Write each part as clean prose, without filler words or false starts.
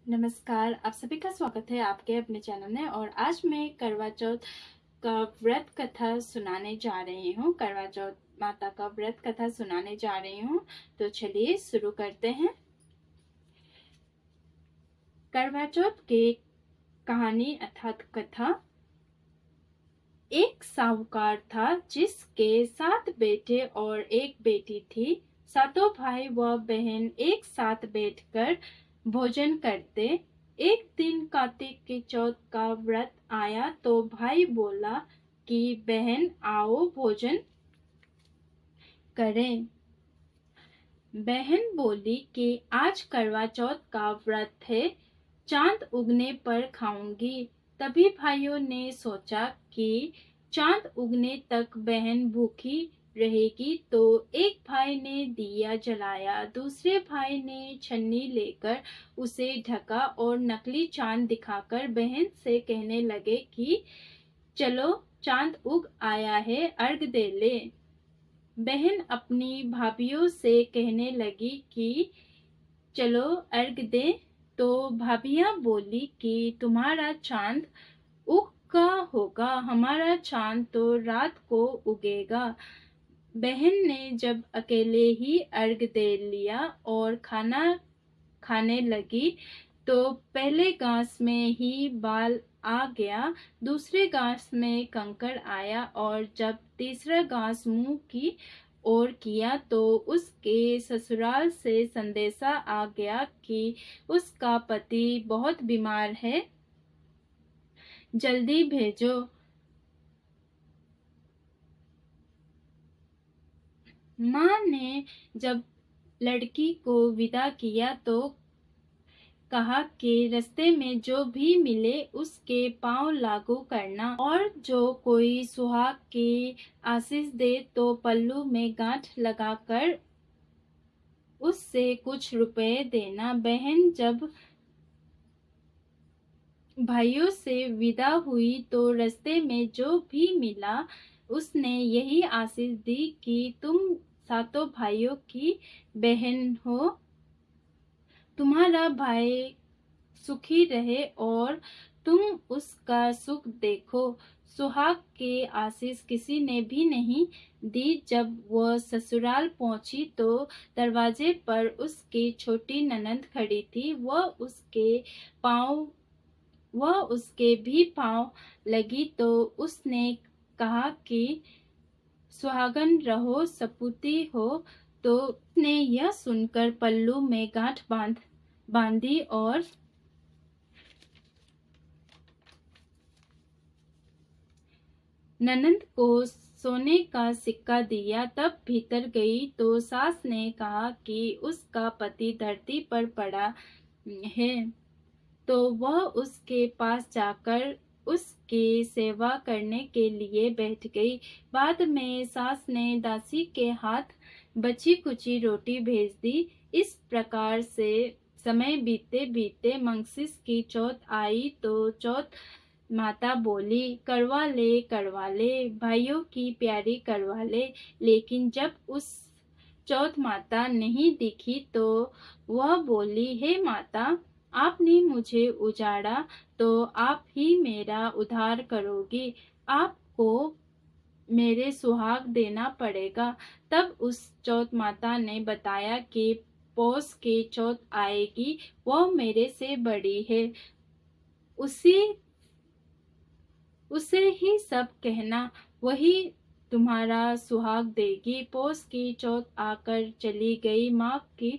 नमस्कार, आप सभी का स्वागत है आपके अपने चैनल में। और आज मैं करवा चौथ का व्रत कथा सुनाने जा रही हूँ। करवा चौथ माता का व्रत कथा सुनाने जा रही हूँ। तो चलिए शुरू करते हैं। करवा चौथ की कहानी अर्थात कथा। एक साहूकार था जिसके 7 बेटे और एक बेटी थी। सातों भाई व बहन एक साथ बैठकर भोजन करते। एक दिन कार्तिक की चौथ का व्रत आया तो भाई बोला कि बहन आओ भोजन करें। बहन बोली कि आज करवा चौथ का व्रत है, चांद उगने पर खाऊंगी। तभी भाइयों ने सोचा कि चांद उगने तक बहन भूखी रहेगी, तो एक भाई ने दिया जलाया, दूसरे भाई ने छन्नी लेकर उसे ढका और नकली चांद दिखाकर बहन से कहने लगे कि चलो चांद उग आया है, अर्घ दे ले। बहन अपनी भाभीियों से कहने लगी कि चलो अर्घ दे। तो भाभियां बोली कि तुम्हारा चांद उग का होगा, हमारा चांद तो रात को उगेगा। बहन ने जब अकेले ही अर्घ दे लिया और खाना खाने लगी तो पहले घास में ही बाल आ गया, दूसरे घास में कंकड़ आया और जब तीसरा घास मुंह की ओर किया तो उसके ससुराल से संदेशा आ गया कि उसका पति बहुत बीमार है, जल्दी भेजो। माँ ने जब लड़की को विदा किया तो कहा कि रास्ते में जो भी मिले उसके पांव लागू करना और जो कोई सुहाग की आशीष दे तो पल्लू में गांठ लगाकर उससे कुछ रुपए देना। बहन जब भाइयों से विदा हुई तो रास्ते में जो भी मिला उसने यही आशीष दी कि तुम सातों भाइयों की बहन हो, तुम्हारा भाई सुखी रहे और तुम उसका सुख देखो। सुहाग के आशीष किसी ने भी नहीं दी। जब वह ससुराल पहुंची तो दरवाजे पर उसकी छोटी ननंद खड़ी थी। वह उसके भी पांव लगी तो उसने कहा कि सुहागन रहो, सपूती हो। तो उसने यह सुनकर पल्लू में गांठ बांधी और ननंद को सोने का सिक्का दिया। तब भीतर गई तो सास ने कहा कि उसका पति धरती पर पड़ा है, तो वह उसके पास जाकर उसकी सेवा करने के लिए बैठ गई। बाद में सास ने दासी के हाथ बची कुची रोटी भेज दी। इस प्रकार से समय बीते बीते मंगसिस की चौथ आई तो चौथ माता बोली करवा ले भाइयों की प्यारी करवा ले। लेकिन जब उस चौथ माता नहीं दिखी तो वह बोली, हे माता, आपने मुझे उजाड़ा तो आप ही मेरा उद्धार करोगी, आपको मेरे सुहाग देना पड़ेगा। तब उस चौथ माता ने बताया कि पौष की चौथ आएगी, वह मेरे से बड़ी है, उसे ही सब कहना, वही तुम्हारा सुहाग देगी। पौष की चौथ आकर चली गई, माघ की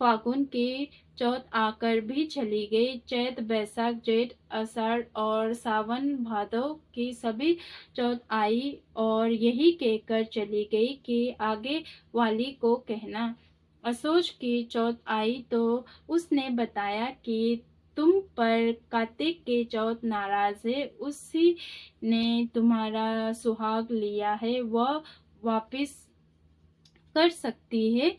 फागुन की चौथ आकर भी चली गई। चैत बैसाख जेठ आषाढ़ और सावन भादव की सभी चौथ आई और यही कहकर चली गई कि आगे वाली को कहना। असोज की चौथ आई तो उसने बताया कि तुम पर कार्तिक की चौथ नाराज है, उसी ने तुम्हारा सुहाग लिया है, वह वापिस कर सकती है,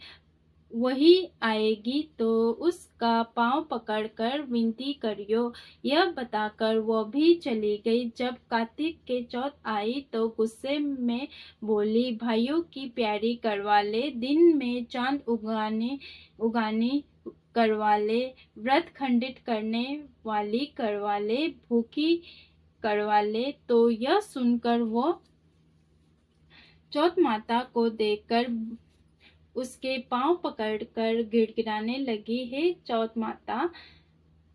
वही आएगी तो उसका पांव पकड़कर विनती करियो। यह बताकर वह भी चली गई। जब कार्तिक के चौथ आई तो गुस्से में बोली, भाइयों की प्यारी करवा ले, दिन में चांद उगानी करवाले, व्रत खंडित करने वाली करवाले, भूखी करवाले। तो यह सुनकर वो चौथ माता को देखकर उसके पांव पकड़कर गिड़गिड़ाने लगी, हे चौथ माता,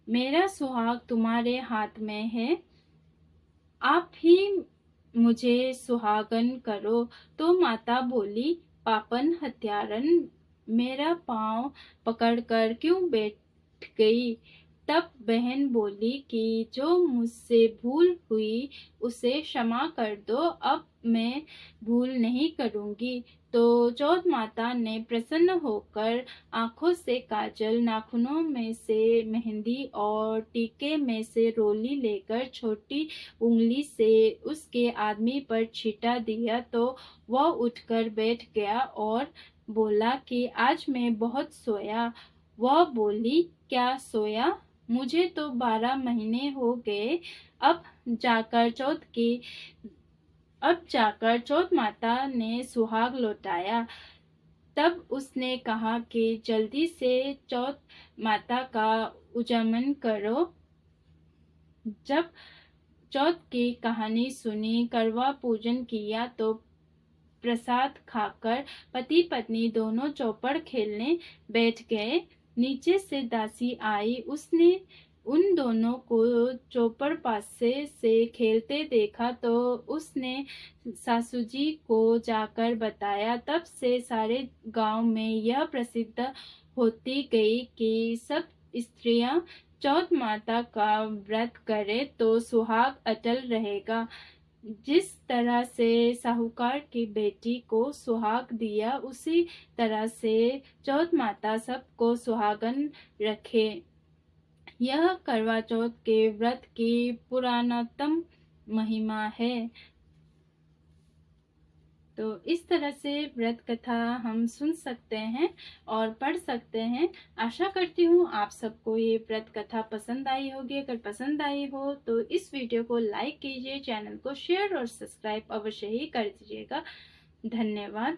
मेरा सुहाग तुम्हारे हाथ में है, आप ही मुझे सुहागन करो। तो माता बोली, पापन हत्यारन, मेरा पांव पकड़कर क्यों बैठ गई? तब बहन बोली कि जो मुझसे भूल हुई उसे क्षमा कर दो, अब मैं भूल नहीं करूंगी। तो चौथ माता ने प्रसन्न होकर आंखों से काजल, नाखूनों में से मेहंदी और टीके में से रोली लेकर छोटी उंगली से उसके आदमी पर छींटा दिया। तो वह उठकर बैठ गया और बोला कि आज मैं बहुत सोया। वह बोली, क्या सोया? मुझे तो 12 महीने हो गए। अब जाकर चौथ माता ने सुहाग लौटाया। तब उसने कहा कि जल्दी से चौथ माता का उजामन करो। जब चौथ की कहानी सुनी, करवा पूजन किया, तो प्रसाद खाकर पति पत्नी दोनों चौपड़ खेलने बैठ गए। नीचे से दासी आई, उसने उन दोनों को चौपड़ पासे से खेलते देखा तो उसने सासू जी को जाकर बताया। तब से सारे गांव में यह प्रसिद्ध होती गई कि सब स्त्रियां चौथ माता का व्रत करे तो सुहाग अटल रहेगा। जिस तरह से साहूकार की बेटी को सुहाग दिया, उसी तरह से चौथ माता सबको सुहागन रखे। यह करवा चौथ के व्रत की पुरातनतम महिमा है। तो इस तरह से व्रत कथा हम सुन सकते हैं और पढ़ सकते हैं। आशा करती हूँ आप सबको ये व्रत कथा पसंद आई होगी। अगर पसंद आई हो तो इस वीडियो को लाइक कीजिए, चैनल को शेयर और सब्सक्राइब अवश्य ही कर दीजिएगा। धन्यवाद।